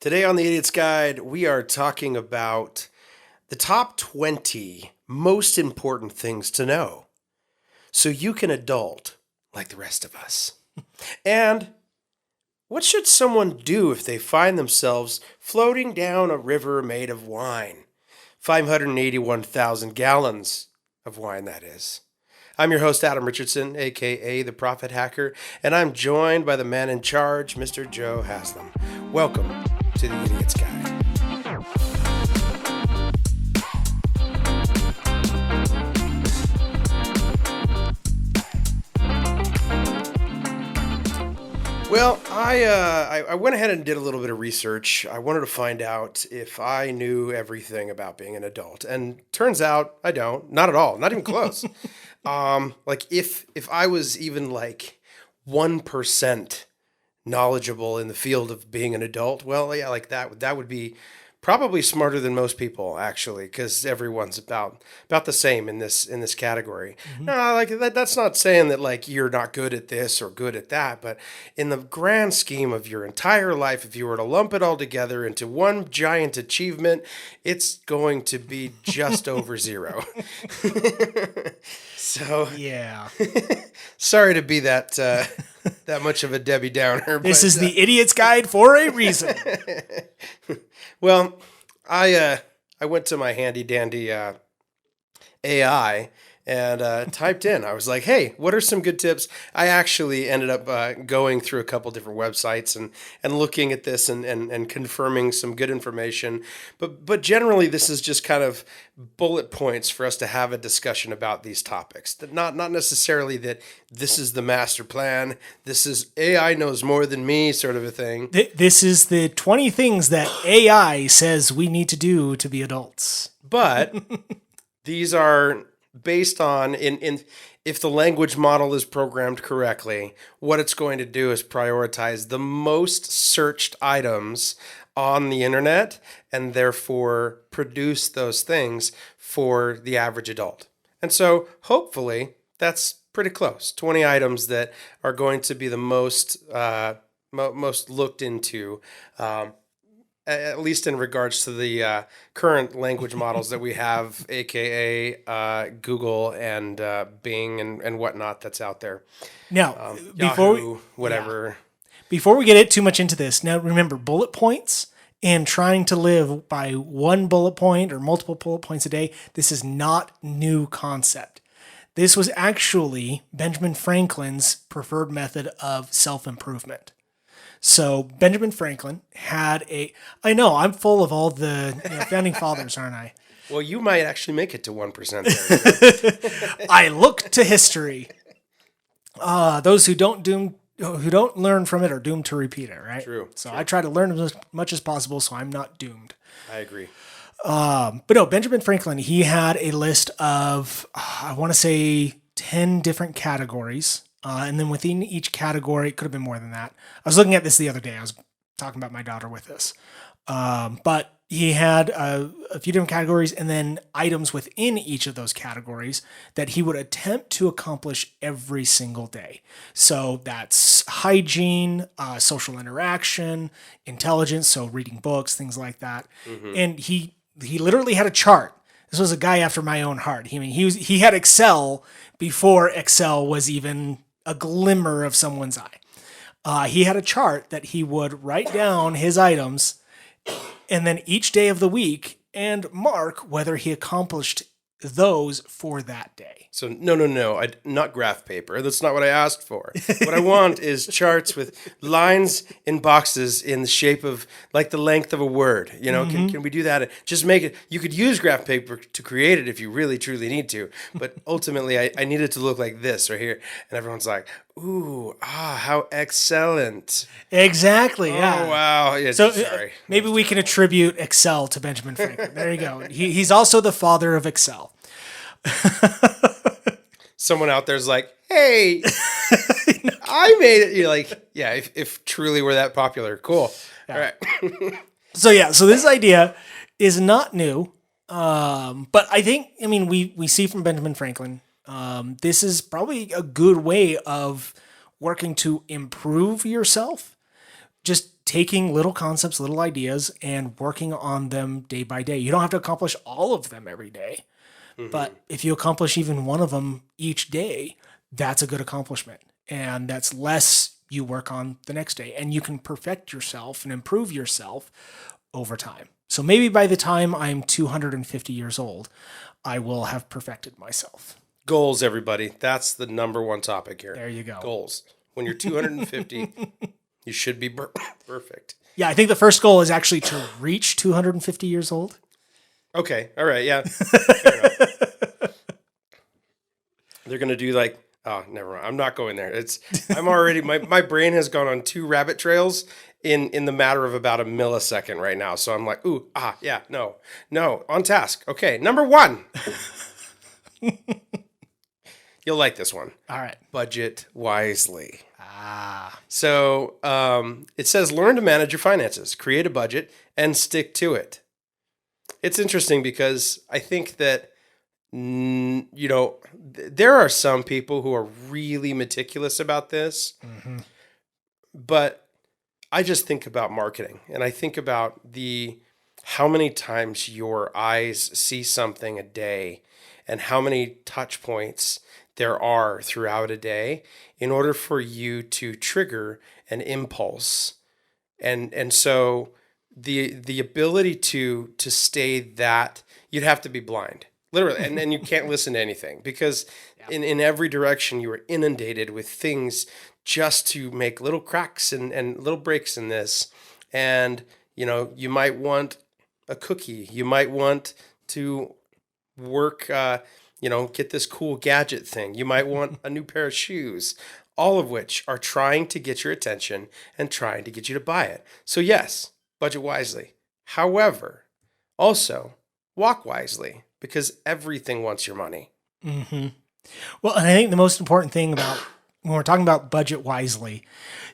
Today on the Idiot's Guide, we are talking about the top 20 most important things to know so you can adult like the rest of us. And what should someone do if they find themselves floating down a river made of wine? 581,000 gallons of wine, that is. I'm your host, Adam Richardson, aka the Prophet Hacker, and I'm joined by the man in charge, Mr. Joe Haslam. Welcome to the Idiot's Guide. Well, I went ahead and did a little bit of research. I wanted to find out if I knew everything about being an adult, and turns out I don't. Not at all. Not even close. If I was even like 1% knowledgeable in the field of being an adult, well, yeah, like that would be probably smarter than most people, actually, because everyone's about the same in this category. Mm-hmm. No, like that's not saying that like you're not good at this or good at that, but in the grand scheme of your entire life, if you were to lump it all together into one giant achievement, it's going to be just over zero. So yeah, sorry to be that much of a Debbie Downer. This is the Idiot's Guide for a reason. Well, I went to my handy dandy AI and typed in. I was like, "Hey, what are some good tips?" I actually ended up going through a couple different websites and looking at this and confirming some good information. But generally, this is just kind of bullet points for us to have a discussion about these topics. Not necessarily that this is the master plan. This is AI knows more than me, sort of a thing. This is the 20 things that AI says we need to do to be adults. But these are based on if the language model is programmed correctly, what it's going to do is prioritize the most searched items on the internet and therefore produce those things for the average adult. And so hopefully that's pretty close. 20 items that are going to be the most looked into, at least in regards to the current language models that we have, aka Google and Bing and whatnot that's out there. Now, Yahoo, whatever. Before we get too much into this, now remember bullet points and trying to live by one bullet point or multiple bullet points a day. This is not new concept. This was actually Benjamin Franklin's preferred method of self-improvement. So Benjamin Franklin had I know, I'm full of all the founding fathers, aren't I? Well, you might actually make it to 1% there. I look to history. Those who don't learn from it are doomed to repeat it, right? True. So I try to learn as much as possible so I'm not doomed. I agree. But no, Benjamin Franklin, he had a list of, I want to say 10 different categories. And then within each category, it could have been more than that. I was looking at this the other day. I was talking about my daughter with this. But he had a few different categories and then items within each of those categories that he would attempt to accomplish every single day. So that's hygiene, social interaction, intelligence, so reading books, things like that. Mm-hmm. And he literally had a chart. This was a guy after my own heart. He had Excel before Excel was even a glimmer of someone's eye. He had a chart that he would write down his items and then each day of the week and mark whether he accomplished those for that day. So no, not graph paper. That's not what I asked for. What I want is charts with lines in boxes in the shape of like the length of a word. You know, mm-hmm. Can we do that? Just make it. You could use graph paper to create it if you really truly need to. But ultimately, I need it to look like this right here. And everyone's like, "Ooh, how excellent!" Exactly. Yeah. Oh wow. Yeah, so sorry. Maybe we can attribute Excel to Benjamin Franklin. There you go. He's also the father of Excel. Someone out there's like, "Hey, I made it." You're like, "Yeah, if truly we're that popular, cool." Yeah. All right. So this idea is not new, but I think we see from Benjamin Franklin, this is probably a good way of working to improve yourself. Just taking little concepts, little ideas, and working on them day by day. You don't have to accomplish all of them every day, but if you accomplish even one of them each day, that's a good accomplishment. And that's less you work on the next day. And you can perfect yourself and improve yourself over time. So maybe by the time I'm 250 years old, I will have perfected myself. Goals, everybody. That's the number one topic here. There you go. Goals. When you're 250, you should be perfect. Yeah, I think the first goal is actually to reach 250 years old. Okay. All right. Yeah. Fair enough. They're going to do like, oh, never mind. I'm not going there. I'm already, my brain has gone on 2 rabbit trails in the matter of about a millisecond right now. So I'm like, ooh, yeah, no, on task. Okay. Number 1. You'll like this one. All right. Budget wisely. So it says learn to manage your finances, create a budget, and stick to it. It's interesting because I think that, there are some people who are really meticulous about this, but I just think about marketing, and I think about how many times your eyes see something a day and how many touch points there are throughout a day in order for you to trigger an impulse. And so the ability to stay that, you'd have to be blind, literally, and you can't listen to anything because in every direction you are inundated with things just to make little cracks and little breaks in this. And, you might want a cookie. You might want to work, get this cool gadget thing. You might want a new pair of shoes, all of which are trying to get your attention and trying to get you to buy it. So yes, budget wisely. However, also walk wisely because everything wants your money. Well, and I think the most important thing about when we're talking about budget wisely,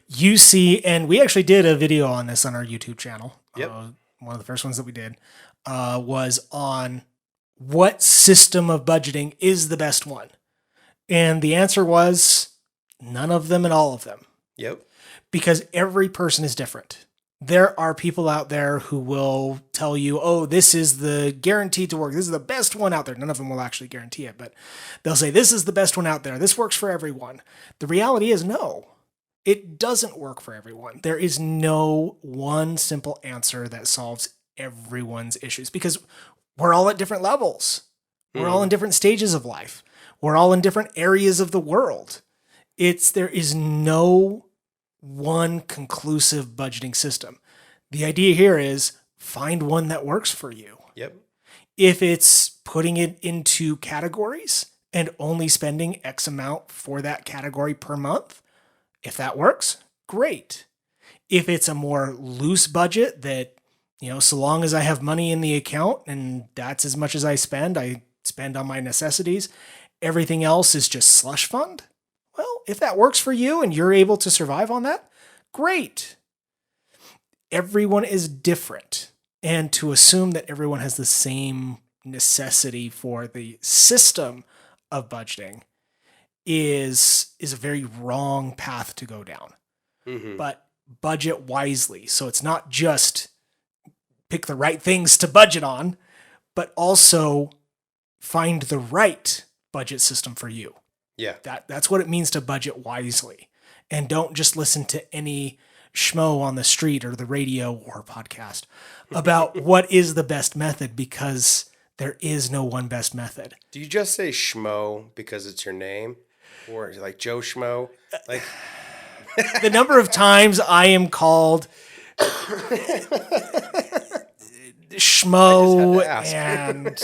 you see, and we actually did a video on this on our YouTube channel. Yep. One of the first ones that we did was on what system of budgeting is the best one. And the answer was none of them and all of them. Yep. Because every person is different. There are people out there who will tell you, oh, this is the guaranteed to work. This is the best one out there. None of them will actually guarantee it, but they'll say, this is the best one out there. This works for everyone. The reality is no, it doesn't work for everyone. There is no one simple answer that solves everyone's issues because we're all at different levels. We're all in different stages of life. We're all in different areas of the world. There is no one conclusive budgeting system. The idea here is find one that works for you. Yep. If it's putting it into categories and only spending X amount for that category per month, if that works, great. If it's a more loose budget that, so long as I have money in the account and that's as much as I spend on my necessities, everything else is just slush fund. Well, if that works for you and you're able to survive on that, great. Everyone is different. And to assume that everyone has the same necessity for the system of budgeting is a very wrong path to go down. But budget wisely. So it's not just pick the right things to budget on, but also find the right budget system for you. Yeah. That's what it means to budget wisely. And don't just listen to any schmo on the street or the radio or podcast about what is the best method because there is no one best method. Do you just say schmo because it's your name? Or like Joe Schmo? Like the number of times I am called schmo and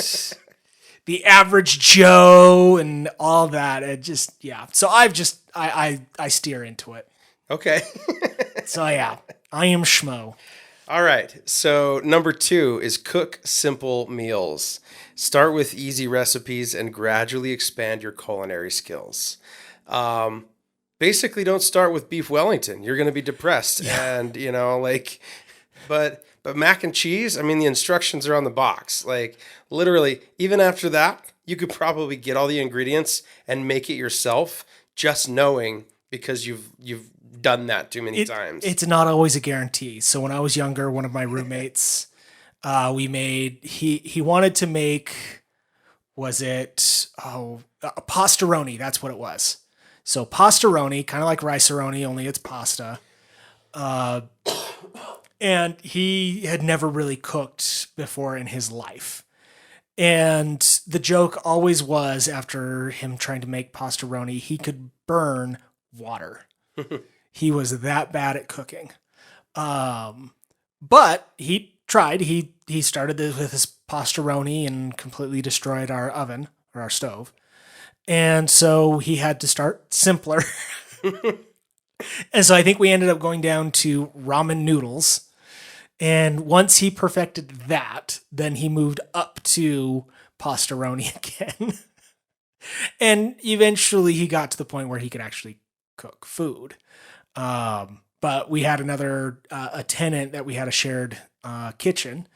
the average Joe and all that. It just, yeah. So I steer into it. Okay. So yeah, I am schmo. All right. So number 2 is cook simple meals. Start with easy recipes and gradually expand your culinary skills. Basically don't start with beef Wellington. You're going to be depressed. Yeah. And but mac and cheese, I mean, the instructions are on the box. Like literally, even after that, you could probably get all the ingredients and make it yourself just knowing because you've done that too many times. It's not always a guarantee. So when I was younger, one of my roommates, he wanted to make, was it, a pastaroni? That's what it was. So pastaroni, kind of like rice-a-roni, only it's pasta. And he had never really cooked before in his life. And the joke always was, after him trying to make pastaroni, he could burn water. He was that bad at cooking. But he tried. He started with his pastaroni and completely destroyed our oven, or our stove. And so he had to start simpler. And so I think we ended up going down to ramen noodles. And once he perfected that, then he moved up to pastaroni again. And eventually he got to the point where he could actually cook food. But we had a tenant that we had a shared kitchen.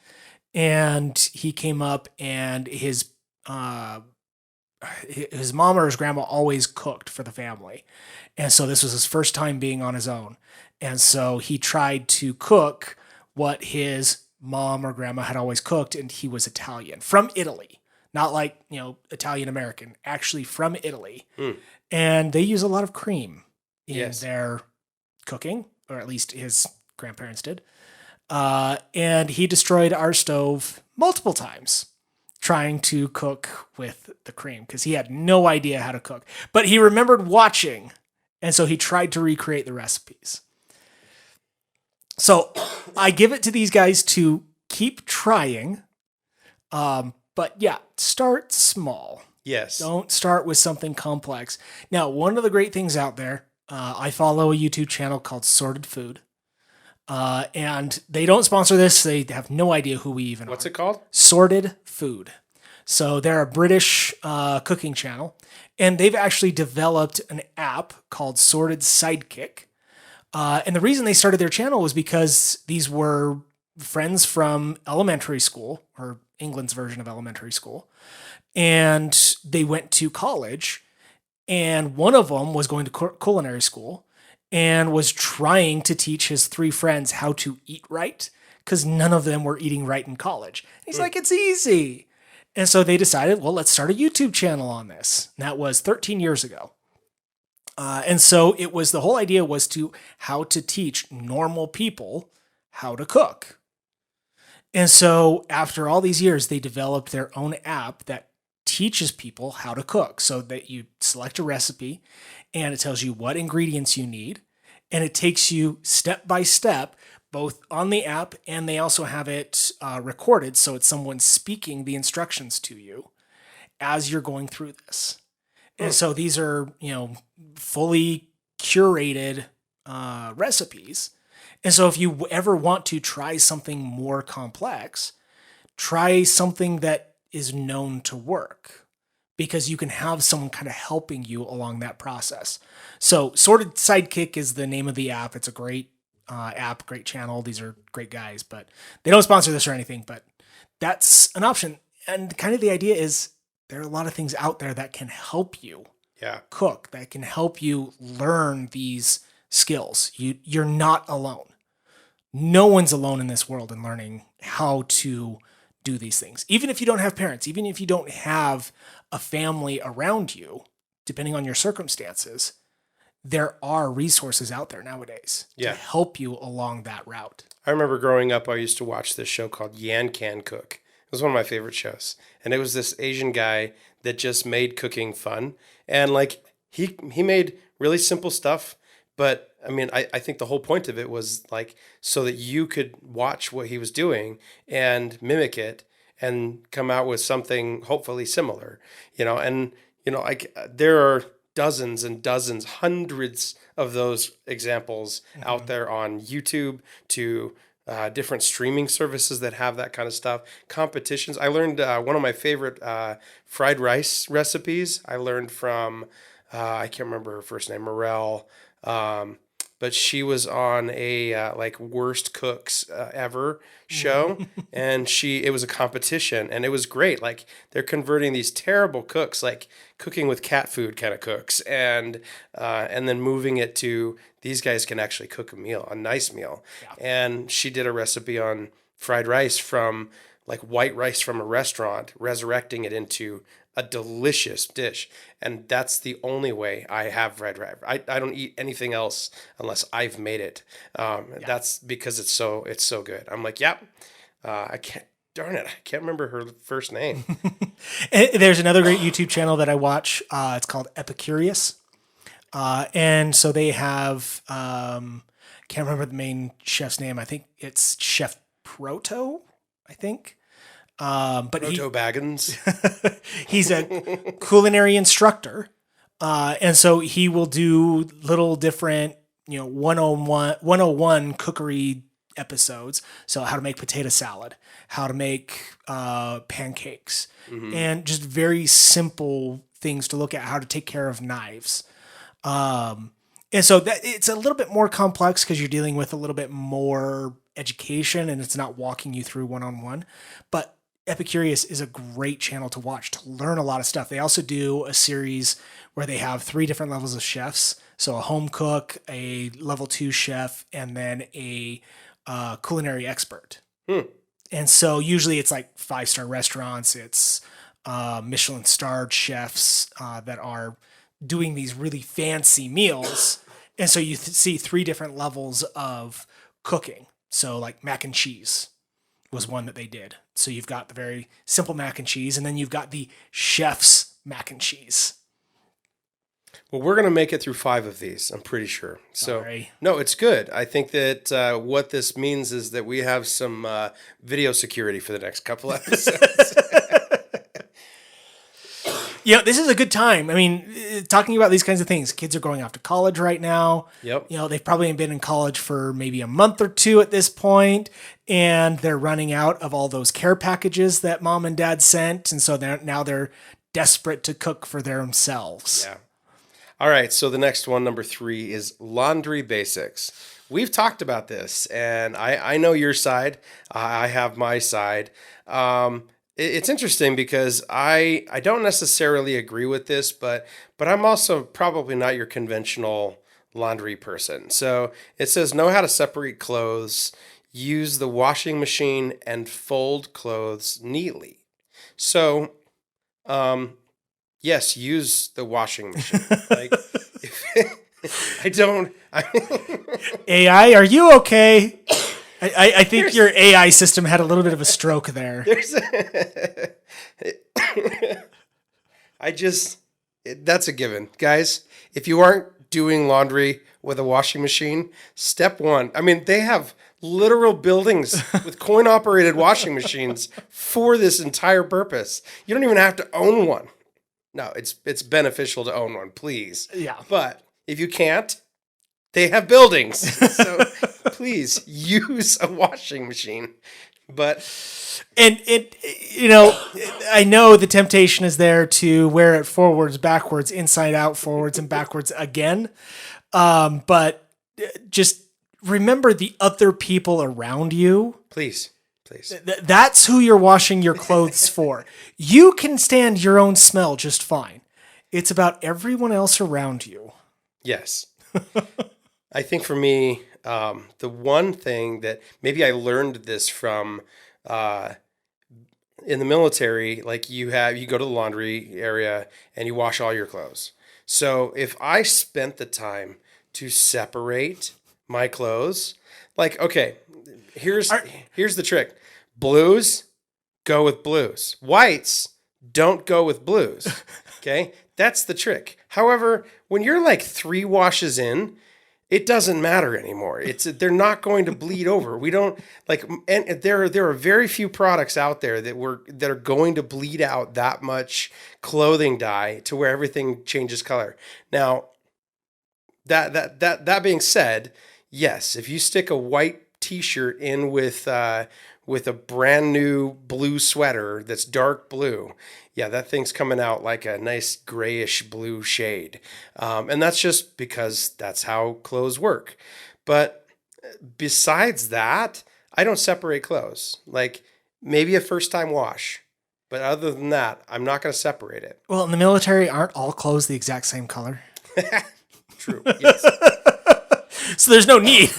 And he came up, and his mom or his grandma always cooked for the family. And so this was his first time being on his own. And so he tried to cook what his mom or grandma had always cooked, and he was Italian, from Italy. Not like, Italian American, actually from Italy. And they use a lot of cream in their cooking, or at least his grandparents did. And he destroyed our stove multiple times trying to cook with the cream, because he had no idea how to cook. But he remembered watching, and so he tried to recreate the recipes. So I give it to these guys to keep trying. But yeah, start small. Yes. Don't start with something complex. Now, one of the great things out there, I follow a YouTube channel called Sorted Food. And they don't sponsor this. They have no idea who we even are. What's it called? Sorted Food. So they're a British cooking channel. And they've actually developed an app called Sorted Sidekick. And the reason they started their channel was because these were friends from elementary school, or England's version of elementary school. And they went to college, and one of them was going to culinary school and was trying to teach his three friends how to eat right, because none of them were eating right in college. He's like, it's easy. And so they decided, well, let's start a YouTube channel on this. And that was 13 years ago. And so the whole idea was how to teach normal people how to cook. And so after all these years, they developed their own app that teaches people how to cook, so that you select a recipe and it tells you what ingredients you need. And it takes you step by step, both on the app, and they also have it recorded. So it's someone speaking the instructions to you as you're going through this. And so these are, fully curated recipes. And so if you ever want to try something more complex, try something that is known to work, because you can have someone kind of helping you along that process. So Sorted Sidekick is the name of the app. It's a great app, great channel. These are great guys, but they don't sponsor this or anything, but that's an option. And kind of the idea is, there are a lot of things out there that can help you cook, that can help you learn these skills. You're not alone. No one's alone in this world in learning how to do these things. Even if you don't have parents, even if you don't have a family around you, depending on your circumstances, there are resources out there nowadays to help you along that route. I remember growing up, I used to watch this show called Yan Can Cook. It was one of my favorite shows. And it was this Asian guy that just made cooking fun. And he made really simple stuff. But I mean, I think the whole point of it was so that you could watch what he was doing and mimic it and come out with something hopefully similar, there are dozens and dozens, hundreds of those examples out there on YouTube, to different streaming services that have that kind of stuff. Competitions. I learned one of my favorite fried rice recipes. I learned from, I can't remember her first name, Morel. but she was on a like worst cooks ever show, and it was a competition, and it was great. Like they're converting these terrible cooks, like cooking with cat food kind of cooks, and then moving it to these guys can actually cook a nice meal. And she did a recipe on fried rice from like white rice from a restaurant, resurrecting it into a delicious dish. And that's the only way I have red rice. I don't eat anything else unless I've made it. That's because it's so good. I'm like, yep. I can't. Darn it, I can't remember her first name. There's another great YouTube channel that I watch. It's called Epicurious. And so they have, can't remember the main chef's name. I think it's Chef Proto, I think. But Proto Baggins. He's a culinary instructor. And so he will do little different, 101 cookery episodes. So how to make potato salad, how to make pancakes, and just very simple things to look at, how to take care of knives. And so it's a little bit more complex because you're dealing with a little bit more education and it's not walking you through one-on-one. But Epicurious is a great channel to watch to learn a lot of stuff. They also do a series where they have 3 different levels of chefs. So a home cook, a level 2 chef, and then a culinary expert. And so usually it's like 5-star restaurants. It's Michelin starred chefs that are doing these really fancy meals. And so you see 3 different levels of cooking. So like mac and cheese was one that they did. So you've got the very simple mac and cheese, and then you've got the chef's mac and cheese. Well, we're going to make it through 5 of these, I'm pretty sure. So, Sorry. No, it's good. I think that what this means is that we have some video security for the next couple episodes. This is a good time. I mean, talking about these kinds of things. Kids are going off to college right now. Yep. They've probably been in college for maybe a month or 2 at this point, and they're running out of all those care packages that mom and dad sent, and so they're desperate to cook for themselves. Yeah. All right, so the next one, number 3, is laundry basics. We've talked about this, and I know your side. I have my side. It's interesting because I don't necessarily agree with this, but I'm also probably not your conventional laundry person. So it says know how to separate clothes, use the washing machine, and fold clothes neatly. So, yes, use the washing machine. Like, AI, are you okay? I think your AI system had a little bit of a stroke there. That's a given. Guys, if you aren't doing laundry with a washing machine, step 1. I mean, they have literal buildings with coin-operated washing machines for this entire purpose. You don't even have to own one. No, it's beneficial to own one, please. Yeah. But if you can't, they have buildings. So please use a washing machine. But I know the temptation is there to wear it forwards, backwards, inside out, forwards, and backwards again. But just remember the other people around you. Please. That's who you're washing your clothes for. You can stand your own smell just fine. It's about everyone else around you. Yes. I think for me, the one thing that maybe I learned this from in the military, like you go to the laundry area and you wash all your clothes. So if I spent the time to separate my clothes, like, okay, here's the trick. Blues, go with blues. Whites, don't go with blues. Okay? That's the trick. However, when you're like 3 washes in, it doesn't matter anymore. They're not going to bleed over. We don't like, and there are very few products out there that are going to bleed out that much clothing dye to where everything changes color. Now, that being said, yes, if you stick a white t-shirt in with a brand new blue sweater that's dark blue, yeah, that thing's coming out like a nice grayish blue shade. And that's just because that's how clothes work. But besides that, I don't separate clothes. Like maybe a first time wash. But other than that, I'm not going to separate it. Well, in the military, aren't all clothes the exact same color? True. Yes. So there's no need.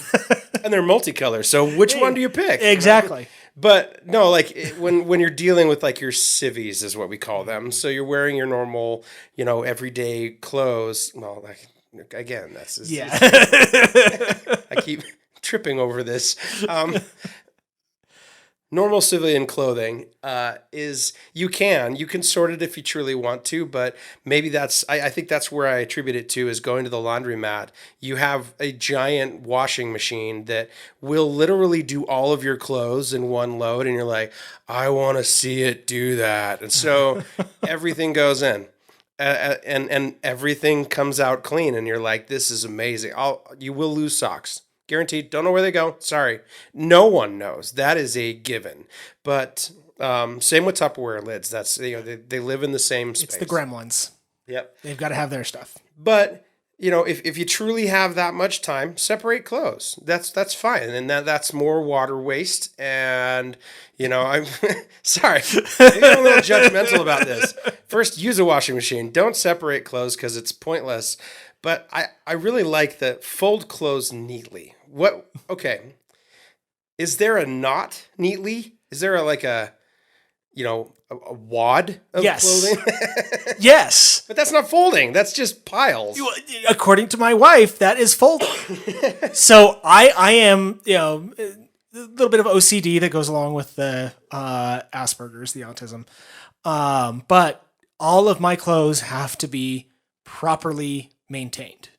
And they're multicolor. So which one do you pick? Exactly. But no, like when you're dealing with like your civvies is what we call them. So you're wearing your normal, everyday clothes. Well, like, again, Yeah. I keep tripping over this. Normal civilian clothing is you can sort it if you truly want to, but maybe I think that's where I attribute it to is going to the laundromat. You have a giant washing machine that will literally do all of your clothes in one load, and you're like, I want to see it do that, and so everything goes in. And everything comes out clean, and you're like, this is amazing. You will lose socks. Guaranteed. Don't know where they go. Sorry. No one knows. That is a given. But same with Tupperware lids. That's they live in the same space. It's the gremlins. Yep. They've got to have their stuff. But if you truly have that much time, separate clothes. That's fine, and that's more water waste. And I'm sorry, maybe I'm a little judgmental about this. First, use a washing machine. Don't separate clothes because it's pointless. But I really like the fold clothes neatly. Okay. Is there a knot neatly? Is there a wad of clothing? Yes. But that's not folding. That's just piles. According to my wife, that is folding. So I am, a little bit of OCD that goes along with the Asperger's, the autism. But all of my clothes have to be properly maintained.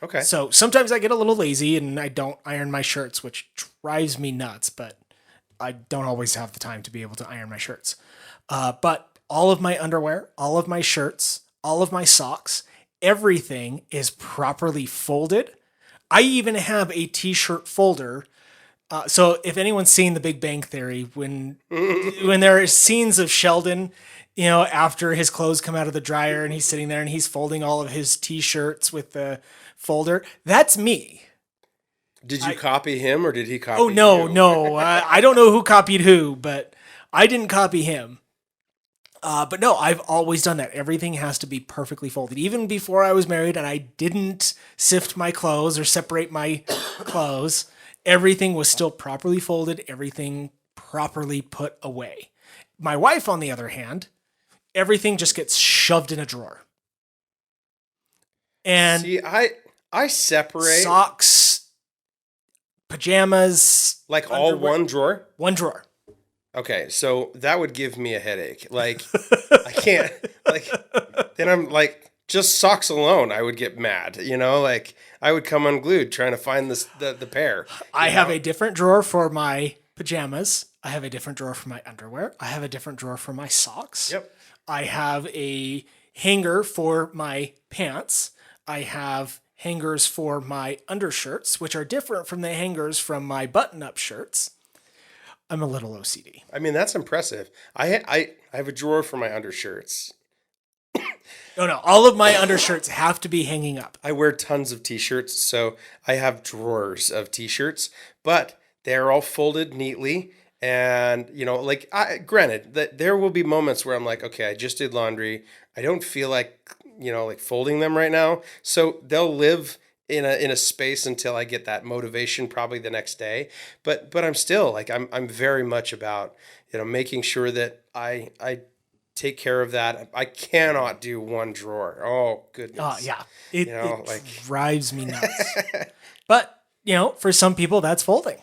Okay. So sometimes I get a little lazy and I don't iron my shirts, which drives me nuts, but I don't always have the time to be able to iron my shirts. But all of my underwear, all of my shirts, all of my socks, everything is properly folded. I even have a t-shirt folder. So if anyone's seen The Big Bang Theory, when there are scenes of Sheldon, after his clothes come out of the dryer and he's sitting there and he's folding all of his t-shirts with the folder, that's me. Did you copy him or did he copy you? No. I don't know who copied who, but I didn't copy him. But no, I've always done that. Everything has to be perfectly folded. Even before I was married and I didn't sift my clothes or separate my clothes, everything was still properly folded, everything properly put away. My wife, on the other hand, everything just gets shoved in a drawer. And see, I separate socks, pajamas, like all one drawer. One drawer. Okay, so that would give me a headache. Like I can't. Like then I'm like just socks alone. I would get mad. Like I would come unglued trying to find the pair. I have a different drawer for my pajamas. I have a different drawer for my underwear. I have a different drawer for my socks. Yep. I have a hanger for my pants. I have hangers for my undershirts, which are different from the hangers from my button-up shirts. I'm a little OCD. I mean, that's impressive. I have a drawer for my undershirts. No. All of my undershirts have to be hanging up. I wear tons of t-shirts, so I have drawers of t-shirts, but they're all folded neatly. And, granted, that there will be moments where I'm like, okay, I just did laundry. I don't feel like, folding them right now. So they'll live in a space until I get that motivation probably the next day. But I'm still like, I'm very much about, making sure that I take care of that. I cannot do one drawer. Oh, goodness. Oh, yeah. It drives me nuts. But, for some people, that's folding.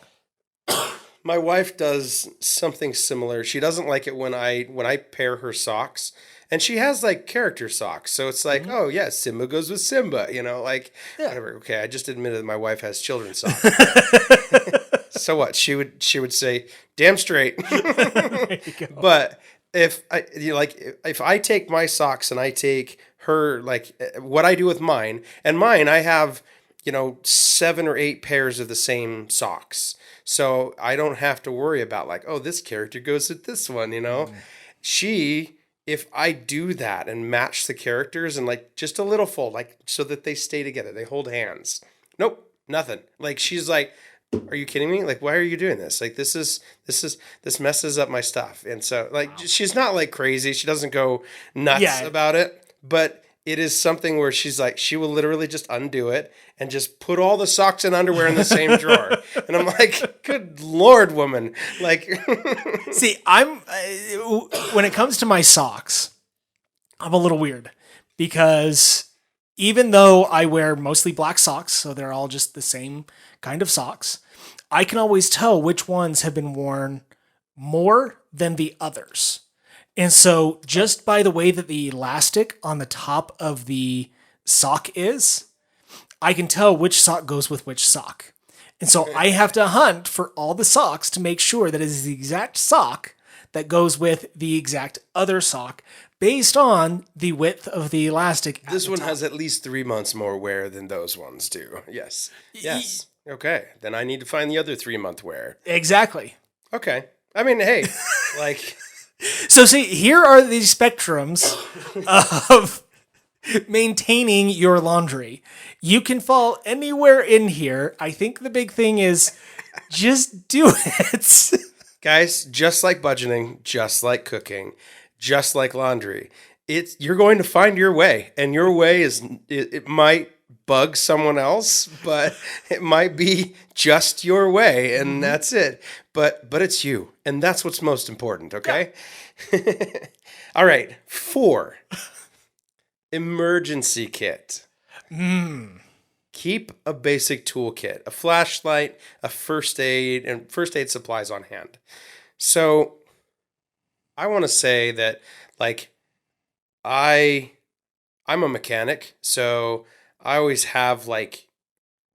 My wife does something similar. She doesn't like it when I pair her socks, and she has like character socks. So it's like, oh yeah, Simba goes with Simba, whatever. Okay, I just admitted that my wife has children's socks. So what? She would say, "Damn straight." But if I take my socks and I take her, like what I do with mine, and mine I have, 7 or 8 pairs of the same socks. So I don't have to worry about like, oh, this character goes with this one. She, if I do that and match the characters and like just a little fold, like so that they stay together, they hold hands. Nope, nothing. Like she's like, are you kidding me? Like, why are you doing this? Like, this messes up my stuff. And so like, she's not like crazy. She doesn't go nuts about it, but it is something where she's like, she will literally just undo it and just put all the socks and underwear in the same drawer. And I'm like, good Lord, woman. Like, see, when it comes to my socks, I'm a little weird because even though I wear mostly black socks, so they're all just the same kind of socks, I can always tell which ones have been worn more than the others. And so just by the way that the elastic on the top of the sock is, I can tell which sock goes with which sock. And so I have to hunt for all the socks to make sure that it is the exact sock that goes with the exact other sock based on the width of the elastic. This one has at least 3 months more wear than those ones do. Yes. Yes. Okay. Then I need to find the other 3-month wear. Exactly. Okay. I mean, hey, like... So see, here are the spectrums of maintaining your laundry. You can fall anywhere in here. I think the big thing is just do it. Guys, just like budgeting, just like cooking, just like laundry, you're going to find your way, and your way it might bug someone else, but it might be just your way, and that's it. But it's you, and that's what's most important, okay? Yeah. All right, 4. Emergency kit. Keep a basic toolkit, a flashlight, a first aid, and first aid supplies on hand. So I want to say that, like, I'm a mechanic, so I always have like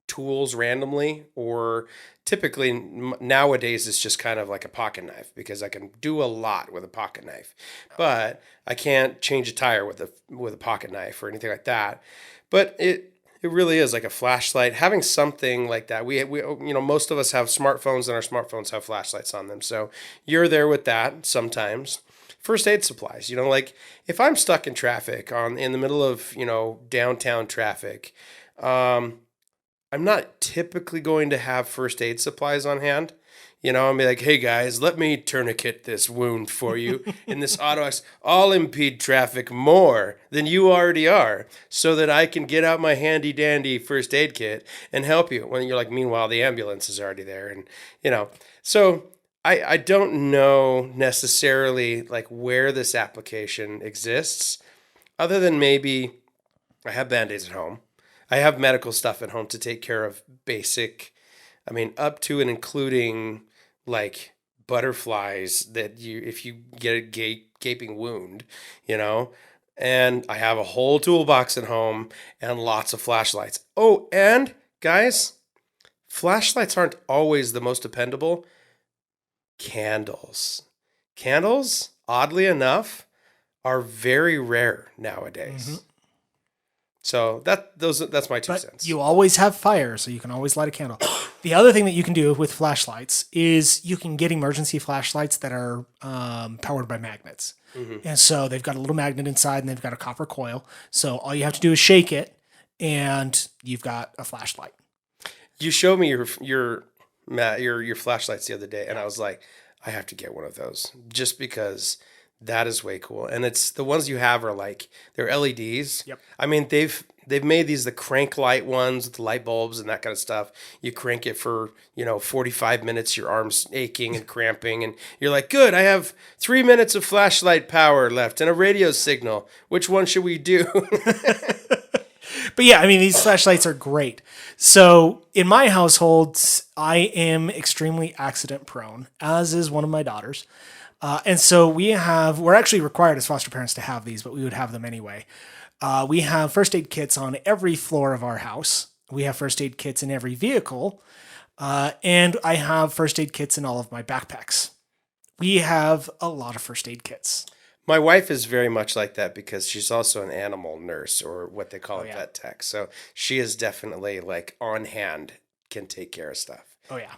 tools randomly, or typically nowadays it's just kind of like a pocket knife because I can do a lot with a pocket knife, but I can't change a tire with a pocket knife or anything like that. But it really is like a flashlight. Having something like that, we most of us have smartphones, and our smartphones have flashlights on them, so you're there with that sometimes. First aid supplies, like if I'm stuck in traffic in the middle of, downtown traffic, I'm not typically going to have first aid supplies on hand. I'll be like, hey guys, let me tourniquet this wound for you in this auto accident. I'll impede traffic more than you already are so that I can get out my handy dandy first aid kit and help you. When you're like, meanwhile, the ambulance is already there. And, so I don't know necessarily like where this application exists, other than maybe I have Band-Aids at home. I have medical stuff at home to take care of basic, up to and including like butterflies that if you get a gaping wound, and I have a whole toolbox at home and lots of flashlights. Oh, and guys, flashlights aren't always the most dependable. Candles, oddly enough, are very rare nowadays. Mm-hmm. So that's my 2 cents. You always have fire, so you can always light a candle. The other thing that you can do with flashlights is you can get emergency flashlights that are powered by magnets. Mm-hmm. And so they've got a little magnet inside, and they've got a copper coil. So all you have to do is shake it, and you've got a flashlight. You showed me your flashlights the other day, and I was like, I have to get one of those just because that is way cool. And it's the ones you have are like, they're LEDs. Yep. They've made these the crank light ones with light bulbs and that kind of stuff. You crank it for 45 minutes, your arm's aching and cramping, and you're like, good, I have 3 minutes of flashlight power left and a radio signal. Which one should we do? But yeah, these flashlights are great. So in my household, I am extremely accident prone, as is one of my daughters. And so we're actually required as foster parents to have these, but we would have them anyway. We have first aid kits on every floor of our house. We have first aid kits in every vehicle. And I have first aid kits in all of my backpacks. We have a lot of first aid kits. My wife is very much like that because she's also an animal nurse or what they call Oh a yeah. vet tech. So she is definitely like on hand, can take care of stuff. Oh yeah.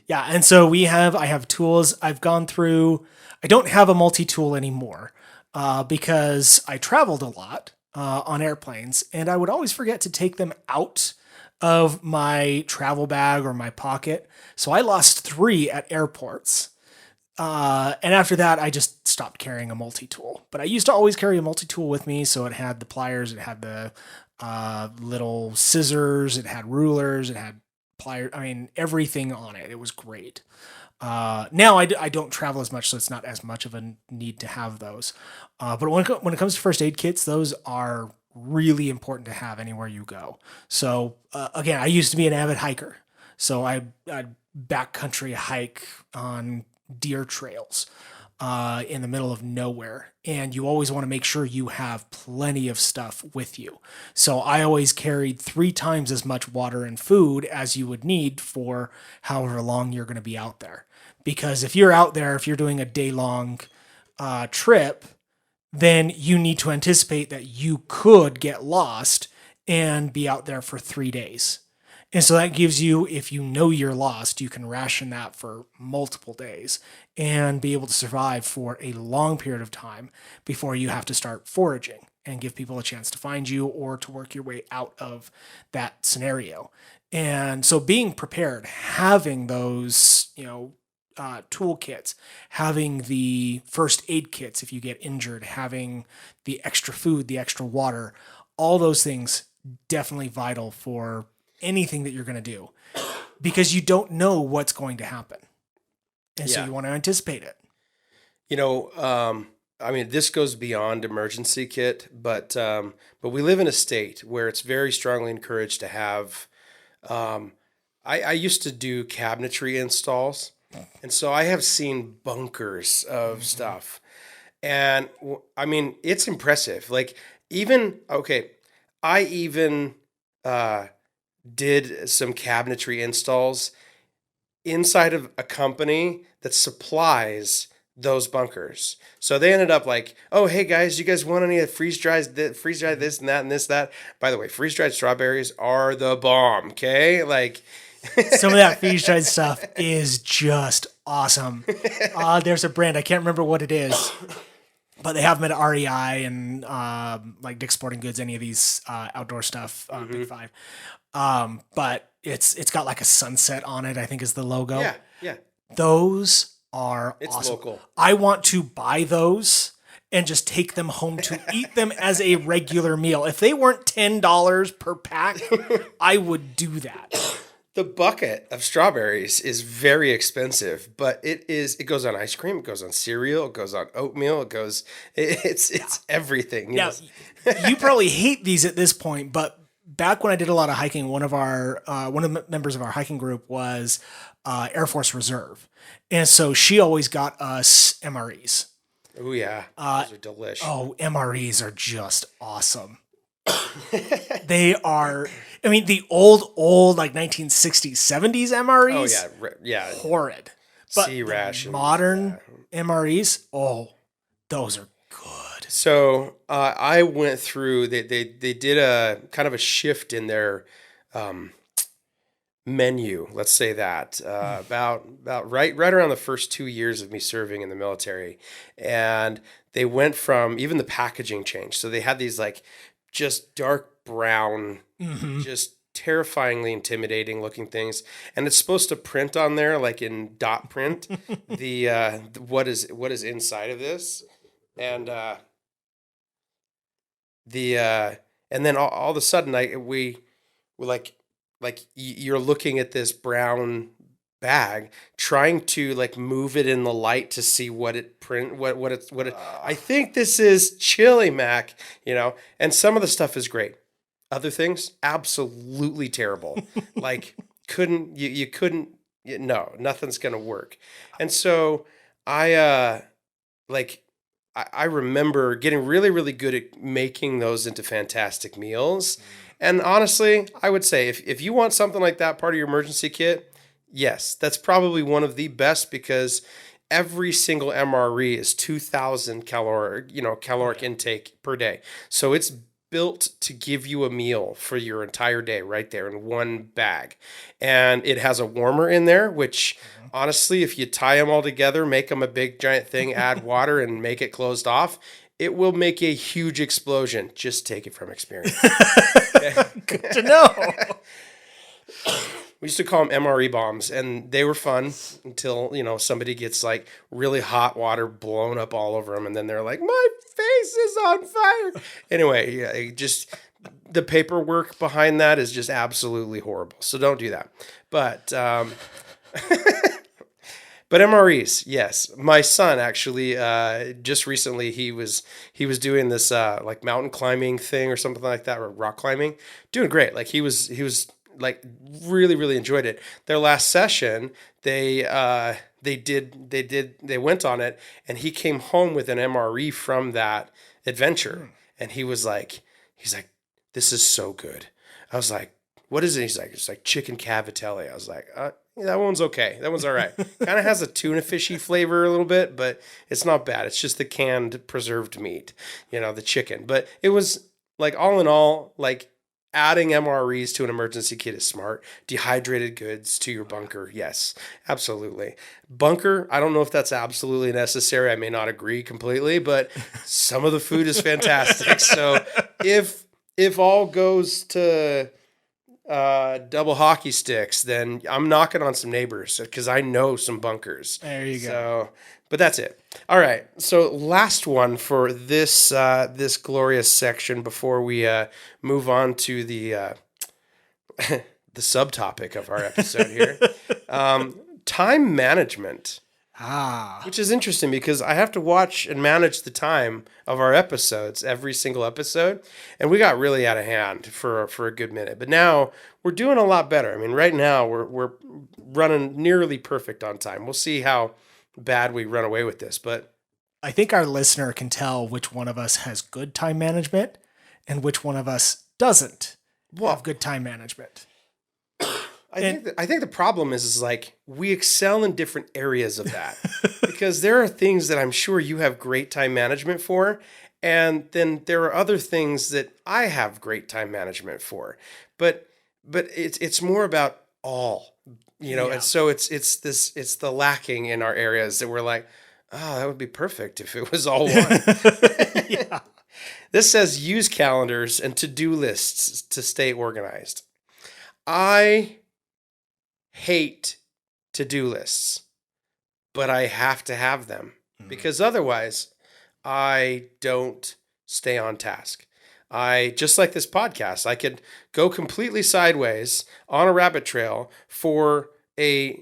Yeah, and so I have tools. I've gone through. I don't have a multi-tool anymore because I traveled a lot on airplanes, and I would always forget to take them out of my travel bag or my pocket. So I lost 3 at airports. And after that, I just stopped carrying a multi-tool. But I used to always carry a multi-tool with me, so it had the pliers, it had the little scissors, it had rulers, it had pliers. I mean, everything on it. It was great. Now I don't travel as much, so it's not as much of a need to have those. But when it comes to first aid kits, those are really important to have anywhere you go. So again, I used to be an avid hiker, so I'd backcountry hike on deer trails in the middle of nowhere. And you always want to make sure you have plenty of stuff with you. So I always carried 3 times as much water and food as you would need for however long you're going to be out there. Because if you're out there, if you're doing a day long trip, then you need to anticipate that you could get lost and be out there for 3 days. And so that gives you, if you know you're lost, you can ration that for multiple days and be able to survive for a long period of time before you have to start foraging and give people a chance to find you or to work your way out of that scenario. And so being prepared, having those, toolkits, having the first aid kits if you get injured, having the extra food, the extra water, all those things definitely vital for anything that you're going to do because you don't know what's going to happen. And so Yeah. you want to anticipate it. I mean, this goes beyond emergency kit, but we live in a state where it's very strongly encouraged to have. I used to do cabinetry installs, and so I have seen bunkers of stuff, and I mean, it's impressive. Like even okay, I even uh, did some cabinetry installs inside of a company that supplies those bunkers. So they ended up like, oh, hey guys, you guys want any freeze dried this and that and this that? By the way, freeze dried strawberries are the bomb. Okay, like Some of that freeze dried stuff is just awesome. There's a brand, I can't remember what it is, but they have them at REI and like Dick's Sporting Goods, any of these outdoor stuff, Big Five. But it's got like a sunset on it, I think is the logo. yeah, Those are it's awesome. local. I want to buy those and just take them home to eat them as a regular meal. If they weren't $10 per pack, I would do that. The bucket of strawberries is very expensive, but it goes on ice cream, it goes on cereal, it goes on oatmeal, it's everything. Now, you probably hate these at this point, but back when I did a lot of hiking, one of the members of our hiking group was Air Force Reserve, and so she always got us MREs. Oh yeah, those are delicious. Oh, MREs are just awesome. They are. I mean, the old like 1960s, 70s MREs. Oh yeah, horrid. But sea ration. Modern MREs, oh, those are good. So I went through. They did a kind of a shift in their menu. Let's say that about right around the first 2 years of me serving in the military, and they went from even the packaging changed. So they had these like just dark brown, just terrifyingly intimidating looking things, and it's supposed to print on there like in dot print the what is inside of this, and and then all of a sudden we were like you're looking at this brown bag trying to like move it in the light to see what it I think this is chili mac, and some of the stuff is great, other things absolutely terrible. Like you couldn't, no, nothing's gonna work. And so I I remember getting really, really good at making those into fantastic meals. And honestly, I would say if you want something like that part of your emergency kit, yes, that's probably one of the best because every single MRE is 2,000 caloric intake per day. So it's built to give you a meal for your entire day right there in one bag. And it has a warmer in there, which honestly, if you tie them all together, make them a big giant thing, add water and make it closed off, it will make a huge explosion. Just take it from experience. Good to know. We used to call them MRE bombs, and they were fun until, somebody gets like really hot water blown up all over them, and then they're like, my face is on fire. Anyway, yeah, the paperwork behind that is just absolutely horrible. So don't do that. But but MREs, yes. My son actually just recently he was doing this like mountain climbing thing or something like that, or rock climbing, doing great. Like he was like really enjoyed it. Their last session, they went on it, and he came home with an MRE from that adventure, and he's like, this is so good. I was like, what is it? He's like, it's like chicken cavatelli. I was like, that one's okay. That one's all right. Kind of has a tuna fishy flavor a little bit, but it's not bad. It's just the canned preserved meat, the chicken. But it was like, all in all, like, adding MREs to an emergency kit is smart. Dehydrated goods to your bunker, yes, absolutely. Bunker, I don't know if that's absolutely necessary. I may not agree completely, but some of the food is fantastic. So if all goes to double hockey sticks, then I'm knocking on some neighbors because I know some bunkers. There you go. So, but that's it. All right. So last one for this this glorious section before we move on to the the subtopic of our episode here. Time management. Which is interesting because I have to watch and manage the time of our episodes, every single episode. And we got really out of hand for a good minute. But now we're doing a lot better. I mean, right now we're running nearly perfect on time. We'll see how bad we run away with this. But I think our listener can tell which one of us has good time management and which one of us doesn't have good time management. I think the problem is like we excel in different areas of that because there are things that I'm sure you have great time management for, and then there are other things that I have great time management for. But it's more about all, and so it's the lacking in our areas that we're like, oh, that would be perfect if it was all one. Yeah. This says use calendars and to-do lists to stay organized. I hate to-do lists, but I have to have them because otherwise I don't stay on task. Just like this podcast, I could go completely sideways on a rabbit trail for a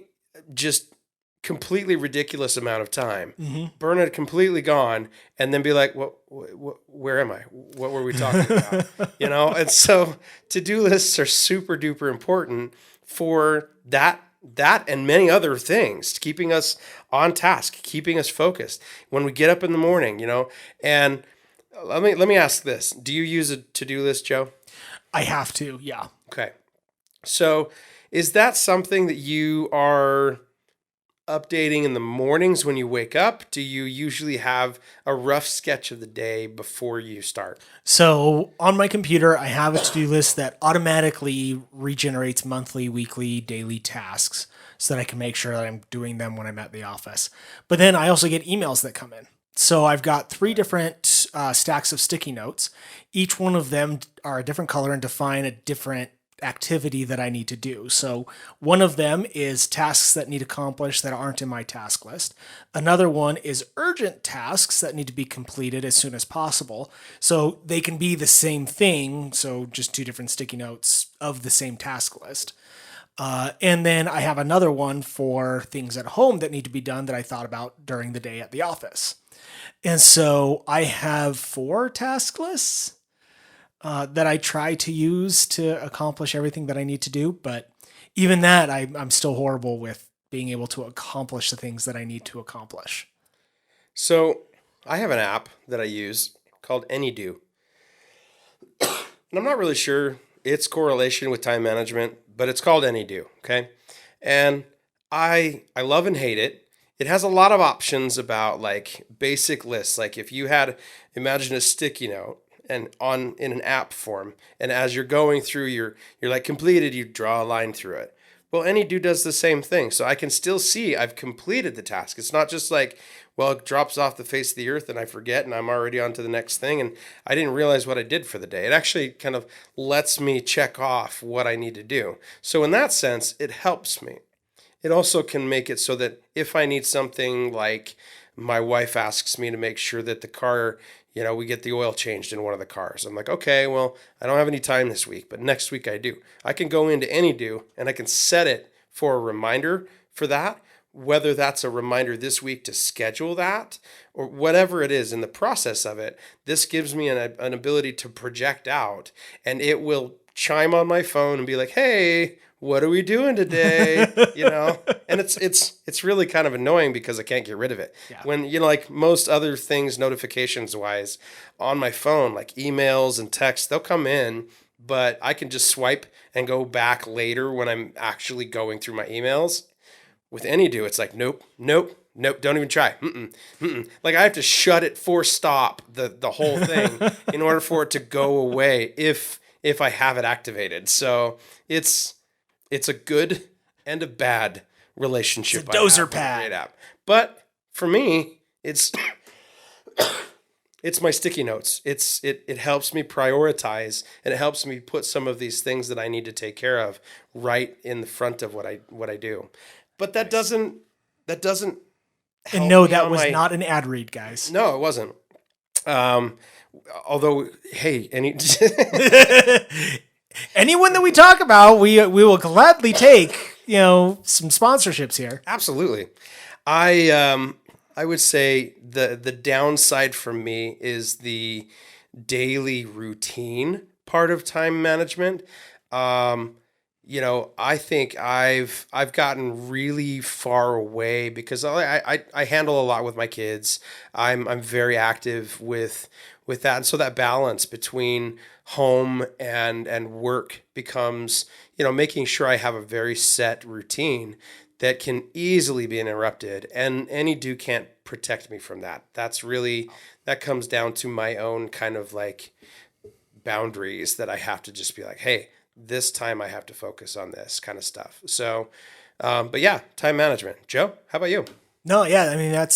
just completely ridiculous amount of time, burn it completely gone, and then be like, where am I? What were we talking about? And so to-do lists are super duper important for that and many other things, keeping us on task, keeping us focused when we get up in the morning, and let me ask this. Do you use a to-do list, Joe? I have to. Yeah. Okay. So is that something that you are updating in the mornings when you wake up? Do you usually have a rough sketch of the day before you start? So on my computer, I have a to-do list that automatically regenerates monthly, weekly, daily tasks so that I can make sure that I'm doing them when I'm at the office. But then I also get emails that come in. So I've got 3 different stacks of sticky notes. Each one of them are a different color and define a different activity that I need to do. So one of them is tasks that need accomplished that aren't in my task list. Another one is urgent tasks that need to be completed as soon as possible. So they can be the same thing. So just 2 different sticky notes of the same task list. And then I have another one for things at home that need to be done that I thought about during the day at the office. And so I have 4 task lists that I try to use to accomplish everything that I need to do. But even that, I'm still horrible with being able to accomplish the things that I need to accomplish. So I have an app that I use called AnyDo. And I'm not really sure its correlation with time management, but it's called AnyDo, okay? And I love and hate it. it has a lot of options about like basic lists. Like if you had, imagine a sticky note and on in an app form, and as you're going through you're like completed, you draw a line through it. Well, Anydo does the same thing. So I can still see I've completed the task. It's not just like, well, it drops off the face of the earth and I forget and I'm already on to the next thing and I didn't realize what I did for the day. It actually kind of lets me check off what I need to do. So in that sense, it helps me. It also can make it so that if I need something, like my wife asks me to make sure that the car, we get the oil changed in one of the cars. I'm like, okay, well, I don't have any time this week, but next week I do. I can go into Anydo and I can set it for a reminder for that, whether that's a reminder this week to schedule that or whatever it is in the process of it. This gives me an ability to project out, and it will chime on my phone and be like, hey, what are we doing today? And it's really kind of annoying because I can't get rid of it. Yeah. When, like most other things, notifications wise on my phone, like emails and texts, they'll come in, but I can just swipe and go back later when I'm actually going through my emails. With Anydo, it's like, nope, don't even try. Like I have to shut it for stop the whole thing in order for it to go away if I have it activated. So it's a good and a bad relationship. It's a dozer pad. App. But for me, it's my sticky notes. It helps me prioritize, and it helps me put some of these things that I need to take care of right in the front of what I do. But that doesn't help. And no, that was not an ad read, guys. No, it wasn't. Although, hey, anyone that we talk about, we will gladly take, some sponsorships here. Absolutely. I would say the downside for me is the daily routine part of time management. I think I've gotten really far away because I handle a lot with my kids. I'm very active with that, and so that balance between home and work becomes, making sure I have a very set routine that can easily be interrupted, and Anydo can't protect me from that. That comes down to my own kind of like boundaries that I have to just be like, hey, this time I have to focus on this kind of stuff. So, but yeah, time management. Joe, how about you? No, yeah,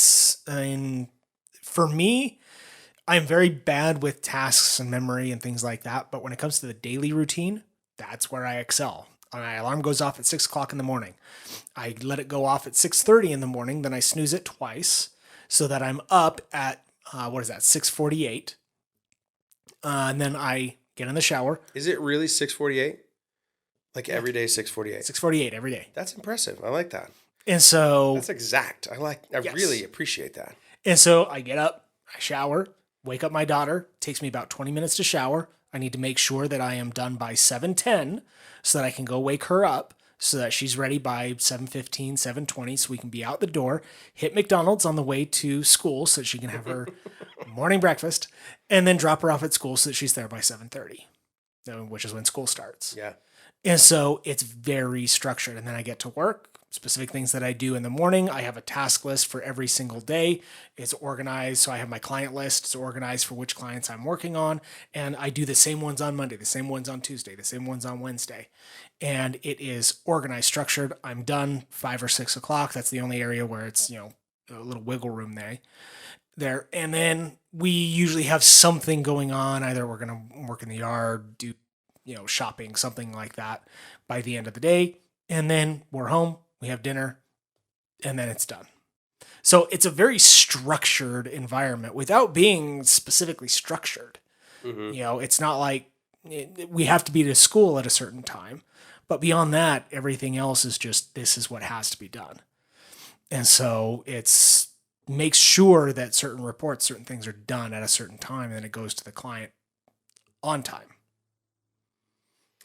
for me, I'm very bad with tasks and memory and things like that. But when it comes to the daily routine, that's where I excel. My alarm goes off at 6:00 in the morning. I let it go off at 6:30 in the morning. Then I snooze it twice so that I'm up at, 6:48. And then I get in the shower. Is it really 6:48? Like every day 6:48? 6:48 every day. That's impressive. I like that. And so that's exact. I really appreciate that. And so I get up, I shower, wake up my daughter. It takes me about 20 minutes to shower. I need to make sure that I am done by 7:10 so that I can go wake her up so that she's ready by 7:15, 7:20 so we can be out the door, hit McDonald's on the way to school so that she can have her morning breakfast, and then drop her off at school so that she's there by 7:30, which is when school starts. Yeah. And so it's very structured. And then I get to work, specific things that I do in the morning. I have a task list for every single day. It's organized. So I have my client list. It's organized for which clients I'm working on. And I do the same ones on Monday, the same ones on Tuesday, the same ones on Wednesday. And it is organized, structured. I'm done 5 or 6 o'clock. That's the only area where it's, a little wiggle room there. And then we usually have something going on. Either we're going to work in the yard, do shopping, something like that by the end of the day. And then we're home, we have dinner, and then it's done. So it's a very structured environment without being specifically structured. Mm-hmm. It's not like we have to be to school at a certain time, but beyond that, everything else is just, this is what has to be done. And so it's makes sure that certain reports, certain things are done at a certain time, and then it goes to the client on time.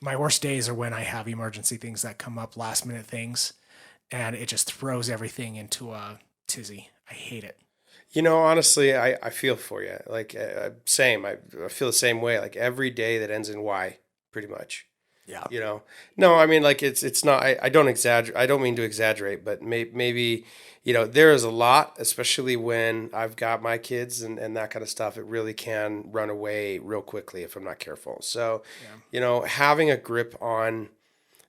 My worst days are when I have emergency things that come up, last minute things, and it just throws everything into a tizzy. I hate it. Honestly, I feel for you. Like, same. I feel the same way. Like every day that ends in Y, pretty much. Yeah. No, I mean, like it's not. I don't exaggerate. I don't mean to exaggerate, but maybe there is a lot, especially when I've got my kids and that kind of stuff. It really can run away real quickly if I'm not careful. So, having a grip on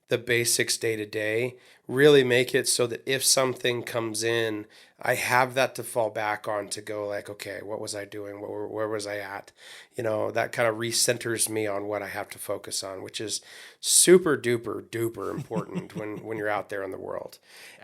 the basics day to day really make it so that if something comes in, I have that to fall back on to go like, okay, what was I doing? Where was I at? That kind of recenters me on what I have to focus on, which is super duper duper important when you're out there in the world.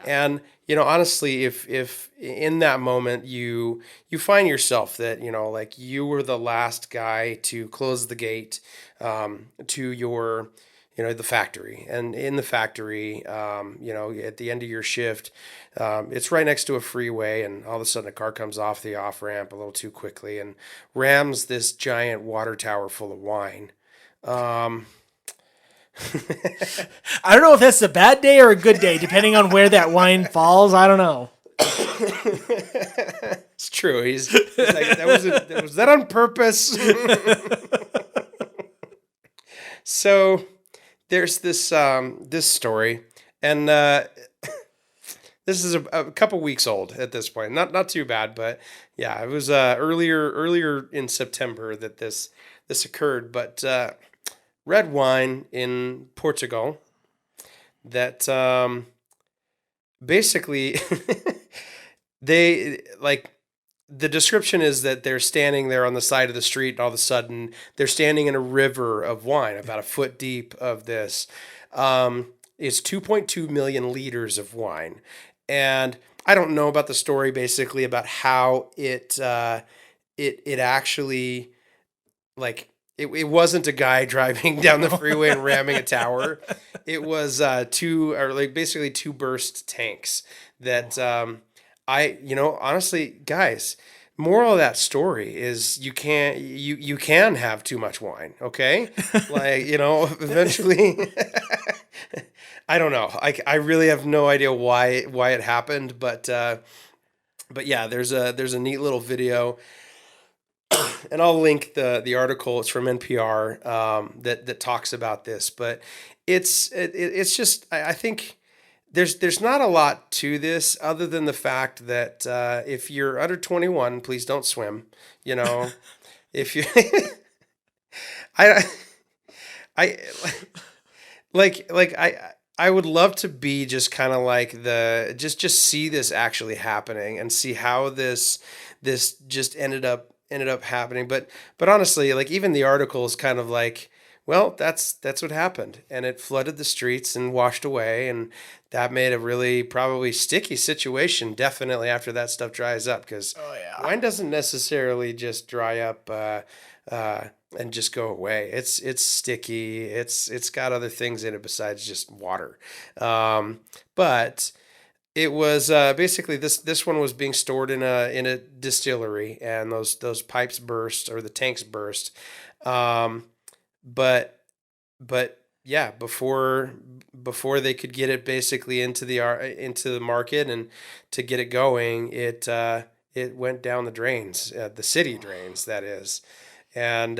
Yeah. And, honestly, if in that moment you find yourself that, like you were the last guy to close the gate to your the factory. And in the factory, at the end of your shift, it's right next to a freeway, and all of a sudden a car comes off the off ramp a little too quickly and rams this giant water tower full of wine. I don't know if that's a bad day or a good day, depending on where that wine falls. I don't know. It's true. He's like, was that on purpose? So there's this story, and this is a couple weeks old at this point. Not too bad, but yeah, it was earlier in September that this occurred. But red wine in Portugal that basically they like. The description is that they're standing there on the side of the street, and all of a sudden they're standing in a river of wine, about a foot deep of this. It's 2.2 million liters of wine. And I don't know about the story, basically, about how it actually, like, it wasn't a guy driving down the freeway and ramming a tower. It was two burst tanks that honestly, guys, moral of that story is you can have too much wine, okay? Like, eventually I don't know. I really have no idea why it happened, but yeah, there's a neat little video, and I'll link the article. It's from NPR that talks about this, but it's just I think there's not a lot to this other than the fact that if you're under 21, please don't swim. If you, I I would love to be just kind of like just see this actually happening and see how this just ended up happening. But honestly, like even the article is kind of like, well, that's what happened, and it flooded the streets and washed away, and that made a really probably sticky situation. Definitely after that stuff dries up, because wine doesn't necessarily just dry up and just go away. It's sticky. It's got other things in it besides just water. But it was basically this one was being stored in a distillery, and those pipes burst, or the tanks burst. But yeah, before they could get it basically into the market and to get it going, it went down the drains, the city drains, that is. And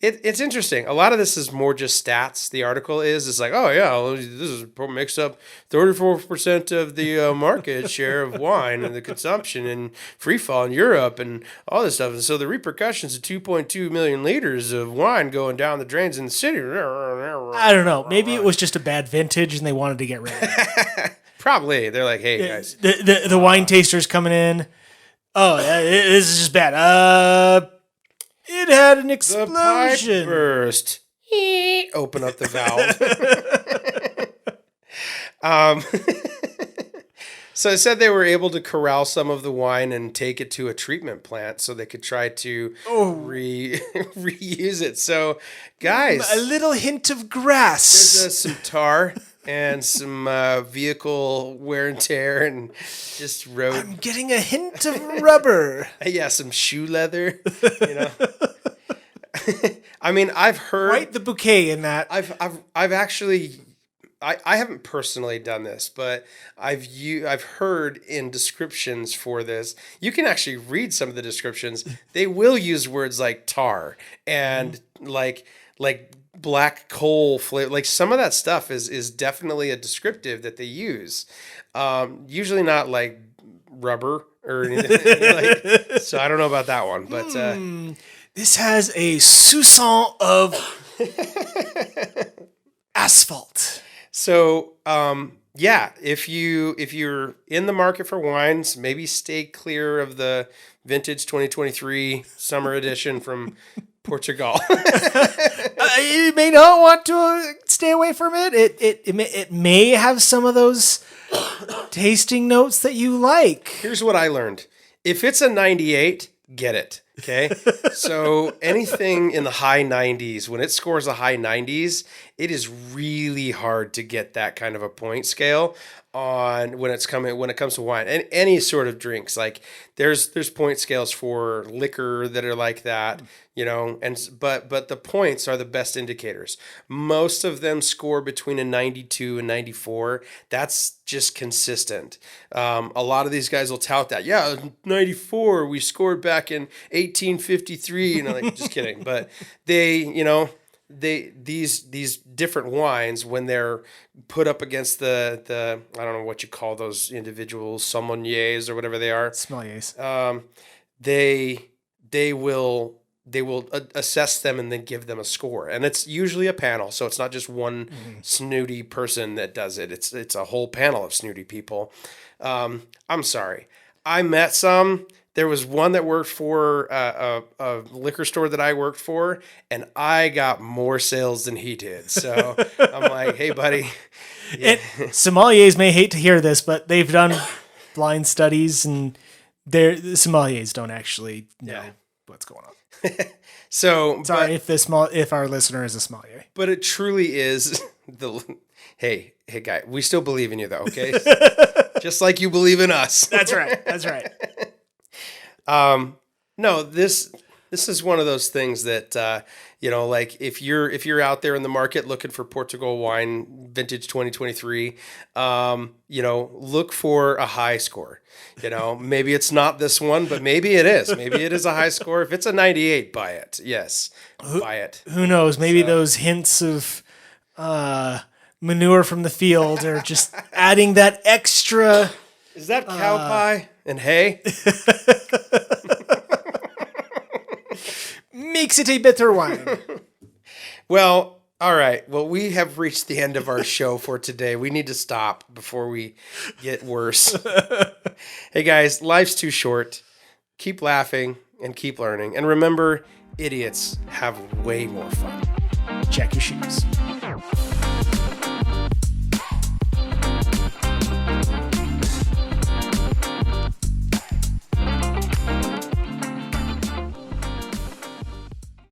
it's interesting. A lot of this is more just stats. The article is like, oh yeah, well, this makes up 34% of the market share of wine and the consumption in free fall in Europe and all this stuff. And so the repercussions of 2.2 million liters of wine going down the drains in the city. I don't know. Maybe it was just a bad vintage and they wanted to get rid of it. Probably. They're like, hey guys, the wine taster's coming in. Oh, this is just bad. It had an explosion. The pipe burst. Open up the valve. So it said they were able to corral some of the wine and take it to a treatment plant so they could try to reuse it. So, guys, a little hint of grass. There's some tar and some vehicle wear and tear and just road. I'm getting a hint of rubber. Yeah, some shoe leather. I mean, I've heard quite the bouquet in that. I've actually. I haven't personally done this, but I've heard in descriptions for this. You can actually read some of the descriptions. They will use words like tar and like black coal flavor. Like some of that stuff is definitely a descriptive that they use. Usually not like rubber or anything. Like, so I don't know about that one, but This has a soupçon of asphalt. so yeah, if you're in the market for wines, maybe stay clear of the vintage 2023 summer edition from Portugal. You may not want to stay away from it. It may have some of those tasting notes that you like. Here's what I learned. If it's a 98, get it. Okay. So anything in the high 90s, when it scores a high 90s, it is really hard to get that kind of a point scale on when it comes to wine and any sort of drinks. Like there's point scales for liquor that are like that, but the points are the best indicators. Most of them score between a 92 and 94. That's just consistent. A lot of these guys will tout that. Yeah, 94, we scored back in 1853. Like, just kidding. But these different wines, when they're put up against the I don't know what you call those individuals, sommeliers or whatever they are. Sommeliers. They will assess them and then give them a score, and it's usually a panel, so it's not just one snooty person that does it. It's a whole panel of snooty people. I'm sorry, I met some. There was one that worked for a liquor store that I worked for, and I got more sales than he did. So I'm like, hey, buddy. Yeah. And sommeliers may hate to hear this, but they've done blind studies, and the sommeliers don't actually know what's going on. So sorry if our listener is a sommelier, but it truly is hey guy, we still believe in you though, okay? Just like you believe in us. That's right. No, this is one of those things that like if you're out there in the market looking for Portugal wine vintage 2023, look for a high score. Maybe it's not this one, but maybe it is. Maybe it is a high score. If it's a 98, buy it. Yes, buy it. Who knows? Maybe those hints of manure from the field are just adding that extra. Is that cow pie and hay? Makes it a bitter wine. Well, all right. Well, we have reached the end of our show for today. We need to stop before we get worse. Hey, guys, life's too short. Keep laughing and keep learning. And remember, idiots have way more fun. Check your shoes.